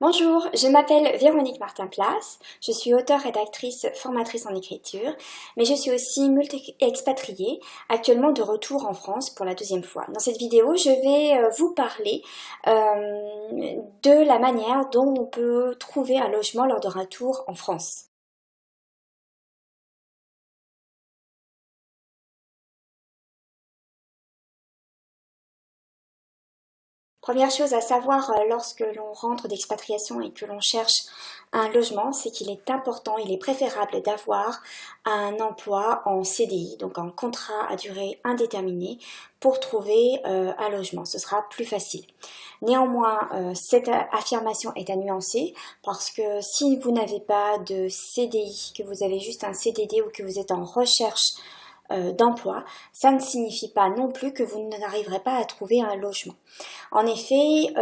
Bonjour, je m'appelle Véronique Martin-Place, je suis auteure, rédactrice, formatrice en écriture, mais je suis aussi multi-expatriée, actuellement de retour en France pour la deuxième fois. Dans cette vidéo, je vais vous parler de la manière dont on peut trouver un logement lors de retour en France. Première chose à savoir lorsque l'on rentre d'expatriation et que l'on cherche un logement, c'est qu'il est important, il est préférable d'avoir un emploi en CDI, donc en contrat à durée indéterminée, pour trouver un logement. Ce sera plus facile. Néanmoins, cette affirmation est à nuancer parce que si vous n'avez pas de CDI, que vous avez juste un CDD ou que vous êtes en recherche d'emploi, ça ne signifie pas non plus que vous n'arriverez pas à trouver un logement. En effet,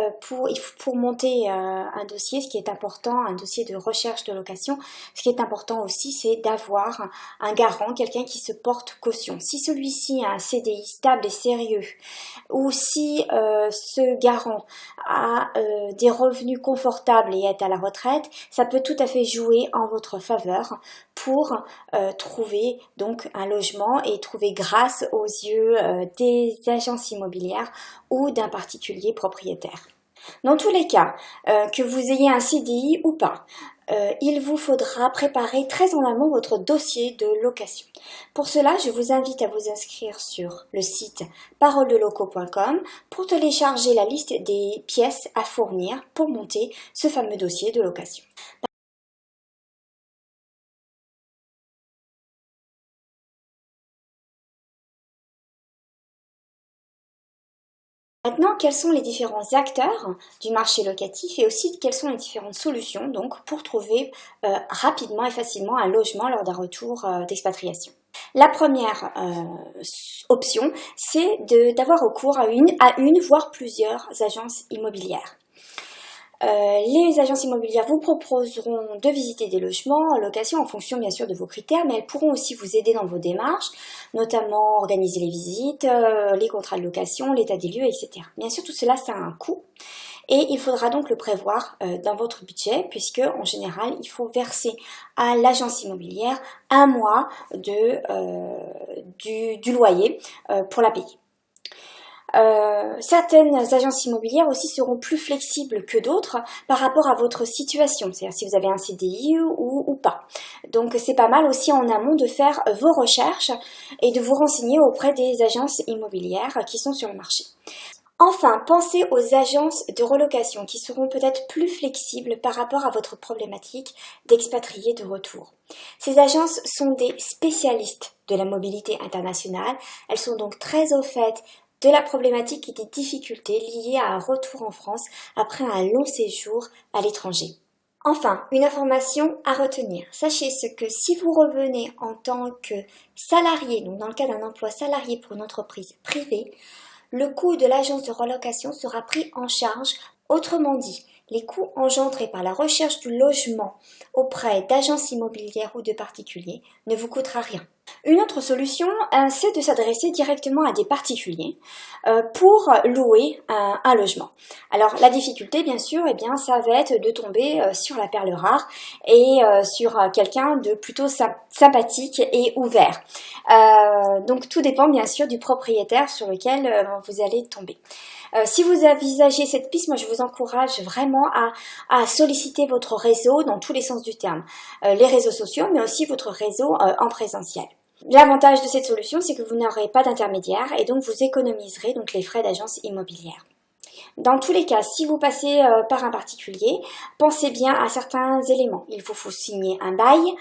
pour monter un dossier, ce qui est important, un dossier de recherche de location, ce qui est important aussi, c'est d'avoir un garant, quelqu'un qui se porte caution. Si celui-ci a un CDI stable et sérieux, ou si ce garant a des revenus confortables et est à la retraite, ça peut tout à fait jouer en votre faveur pour trouver donc un logement et trouver grâce aux yeux des agences immobilières ou d'un particulier propriétaire. Dans tous les cas, que vous ayez un CDI ou pas, il vous faudra préparer très en amont votre dossier de location. Pour cela, je vous invite à vous inscrire sur le site paroledelocaux.com pour télécharger la liste des pièces à fournir pour monter ce fameux dossier de location. Maintenant, quels sont les différents acteurs du marché locatif et aussi quelles sont les différentes solutions donc, pour trouver rapidement et facilement un logement lors d'un retour d'expatriation. La première option, c'est d'avoir recours à une voire plusieurs agences immobilières. Les agences immobilières vous proposeront de visiter des logements en location en fonction bien sûr de vos critères, mais elles pourront aussi vous aider dans vos démarches, notamment organiser les visites, les contrats de location, l'état des lieux, etc. Bien sûr, tout cela, ça a un coût et il faudra donc le prévoir dans votre budget puisque en général, il faut verser à l'agence immobilière un mois du loyer pour la payer. Certaines agences immobilières aussi seront plus flexibles que d'autres par rapport à votre situation, c'est-à-dire si vous avez un CDI ou pas. Donc c'est pas mal aussi en amont de faire vos recherches et de vous renseigner auprès des agences immobilières qui sont sur le marché. Enfin, pensez aux agences de relocation qui seront peut-être plus flexibles par rapport à votre problématique d'expatrié de retour. Ces agences sont des spécialistes de la mobilité internationale. Elles sont donc très au fait de la problématique et des difficultés liées à un retour en France après un long séjour à l'étranger. Enfin, une information à retenir. Sachez ce que si vous revenez en tant que salarié, donc dans le cas d'un emploi salarié pour une entreprise privée, le coût de l'agence de relocation sera pris en charge. Autrement dit, les coûts engendrés par la recherche du logement auprès d'agences immobilières ou de particuliers ne vous coûtera rien. Une autre solution, c'est de s'adresser directement à des particuliers pour louer un logement. Alors la difficulté, bien sûr, ça va être de tomber sur la perle rare et sur quelqu'un de plutôt sympathique et ouvert. Donc tout dépend bien sûr du propriétaire sur lequel vous allez tomber. Si vous envisagez cette piste, moi je vous encourage vraiment à solliciter votre réseau dans tous les sens du terme. Les réseaux sociaux, mais aussi votre réseau en présentiel. L'avantage de cette solution, c'est que vous n'aurez pas d'intermédiaire et donc vous économiserez donc les frais d'agence immobilière. Dans tous les cas, si vous passez par un particulier, pensez bien à certains éléments. Il vous faut signer un bail,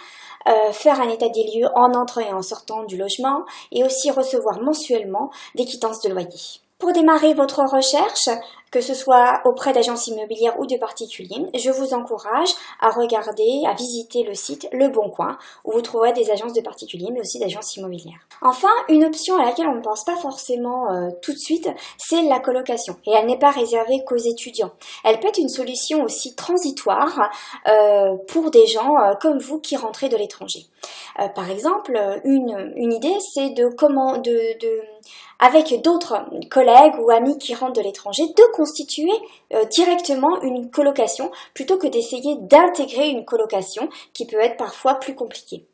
faire un état des lieux en entrant et en sortant du logement et aussi recevoir mensuellement des quittances de loyer. Pour démarrer votre recherche, que ce soit auprès d'agences immobilières ou de particuliers, je vous encourage à regarder, à visiter le site Le Bon Coin, où vous trouverez des agences de particuliers, mais aussi d'agences immobilières. Enfin, une option à laquelle on ne pense pas forcément tout de suite, c'est la colocation. Et elle n'est pas réservée qu'aux étudiants. Elle peut être une solution aussi transitoire pour des gens comme vous qui rentrez de l'étranger. Par exemple, une idée, c'est avec d'autres collègues ou amis qui rentrent de l'étranger, de constituer directement une colocation plutôt que d'essayer d'intégrer une colocation qui peut être parfois plus compliquée.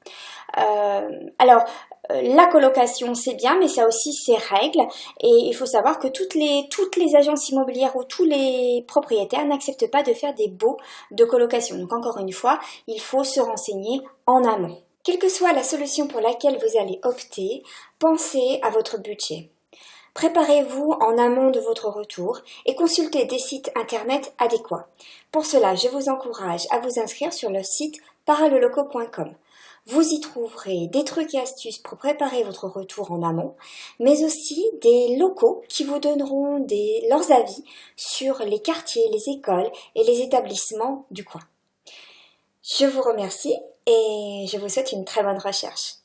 La colocation c'est bien, mais ça a aussi ses règles et il faut savoir que toutes les agences immobilières ou tous les propriétaires n'acceptent pas de faire des baux de colocation. Donc encore une fois, il faut se renseigner en amont. Quelle que soit la solution pour laquelle vous allez opter, pensez à votre budget. Préparez-vous en amont de votre retour et consultez des sites internet adéquats. Pour cela, je vous encourage à vous inscrire sur le site paraleloco.com. Vous y trouverez des trucs et astuces pour préparer votre retour en amont, mais aussi des locaux qui vous donneront leurs avis sur les quartiers, les écoles et les établissements du coin. Je vous remercie et je vous souhaite une très bonne recherche.